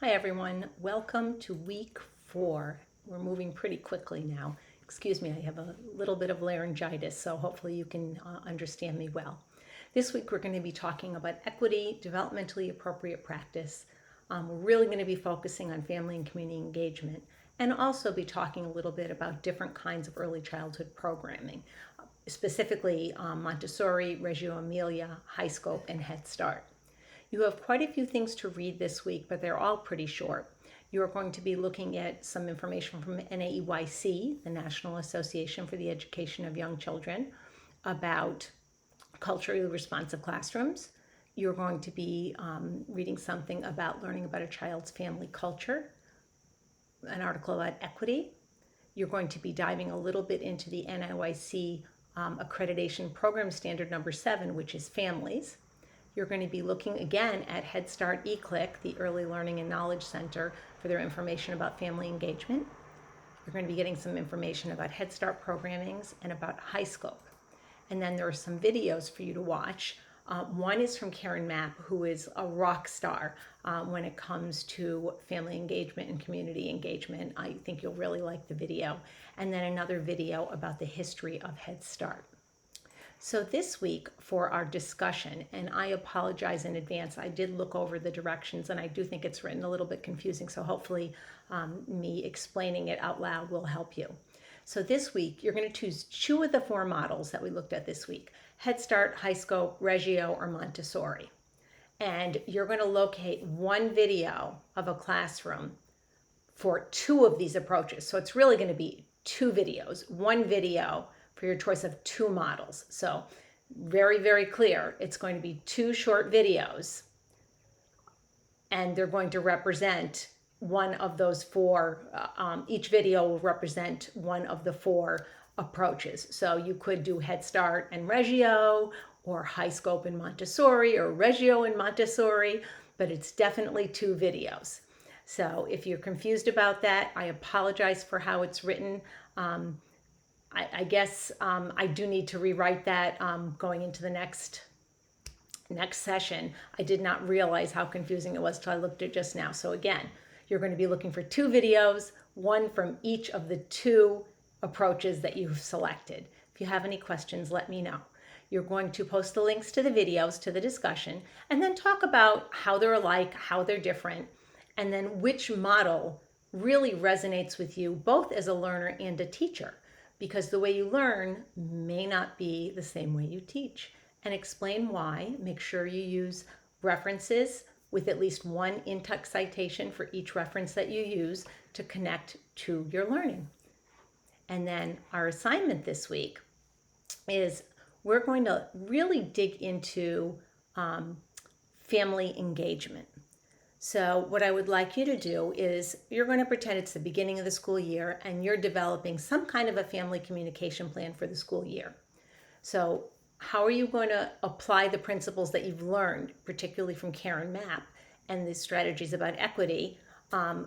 Hi everyone, welcome to week 4. We're moving pretty quickly now. Excuse me, I have a little bit of laryngitis, so hopefully you can understand me well. This week we're going to be talking about equity, developmentally appropriate practice. We're really going to be focusing on family and community engagement and also be talking a little bit about different kinds of early childhood programming, specifically Montessori, Reggio Emilia, High Scope, and Head Start. You have quite a few things to read this week, but they're all pretty short. You are going to be looking at some information from NAEYC, the National Association for the Education of Young Children, about culturally responsive classrooms. You're going to be reading something about learning about a child's family culture, an article about equity. You're going to be diving a little bit into the NAEYC accreditation program standard number 7, which is families. You're going to be looking again at Head Start eClick, the Early Learning and Knowledge Center, for their information about family engagement. You're going to be getting some information about Head Start programmings and about High Scope. And then there are some videos for you to watch. One is from Karen Mapp, who is a rock star when it comes to family engagement and community engagement. I think you'll really like the video. And then another video about the history of Head Start. So this week for our discussion, and I apologize in advance, I did look over the directions and I do think it's written a little bit confusing, so hopefully me explaining it out loud will help you. So this week, you're going to choose 2 of the 4 models that we looked at this week, Head Start, High Scope, Reggio, or Montessori. And you're going to locate one video of a classroom for 2 of these approaches. So it's really going to be 2 videos, one video for your choice of 2 models. So very, very clear. It's going to be 2 short videos and they're going to represent one of those 4, each video will represent one of the 4 approaches. So you could do Head Start and Reggio, or High Scope and Montessori, or Reggio and Montessori, but it's definitely 2 videos. So if you're confused about that, I apologize for how it's written. I guess I do need to rewrite that going into the next session. I did not realize how confusing it was till I looked at it just now. So again, you're going to be looking for 2 videos, one from each of the 2 approaches that you've selected. If you have any questions, let me know. You're going to post the links to the videos to the discussion and then talk about how they're alike, how they're different, and then which model really resonates with you both as a learner and a teacher, because the way you learn may not be the same way you teach. And explain why. Make sure you use references with at least one in-text citation for each reference that you use to connect to your learning. And then our assignment this week is we're going to really dig into family engagement. So what I would like you to do is you're going to pretend it's the beginning of the school year and you're developing some kind of a family communication plan for the school year. So how are you going to apply the principles that you've learned, particularly from Karen Mapp and the strategies about equity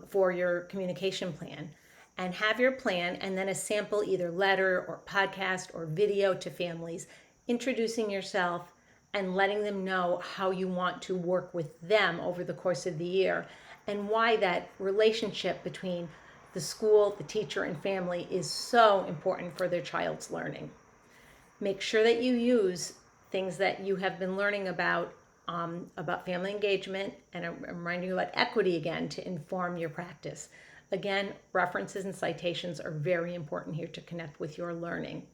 for your communication plan? And have your plan and then a sample either letter or podcast or video to families, introducing yourself and letting them know how you want to work with them over the course of the year and why that relationship between the school, the teacher, and family is so important for their child's learning. Make sure that you use things that you have been learning about family engagement, and I'm reminding you about equity again to inform your practice. Again, references and citations are very important here to connect with your learning.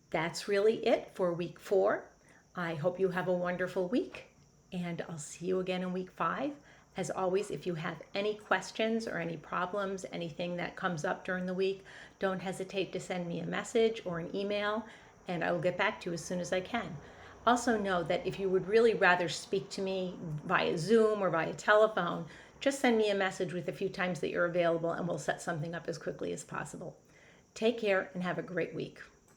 That's really it for week 4. I hope you have a wonderful week, and I'll see you again in week 5. As always, if you have any questions or any problems, anything that comes up during the week, don't hesitate to send me a message or an email, and I will get back to you as soon as I can. Also know that if you would really rather speak to me via Zoom or via telephone, just send me a message with a few times that you're available and we'll set something up as quickly as possible. Take care and have a great week.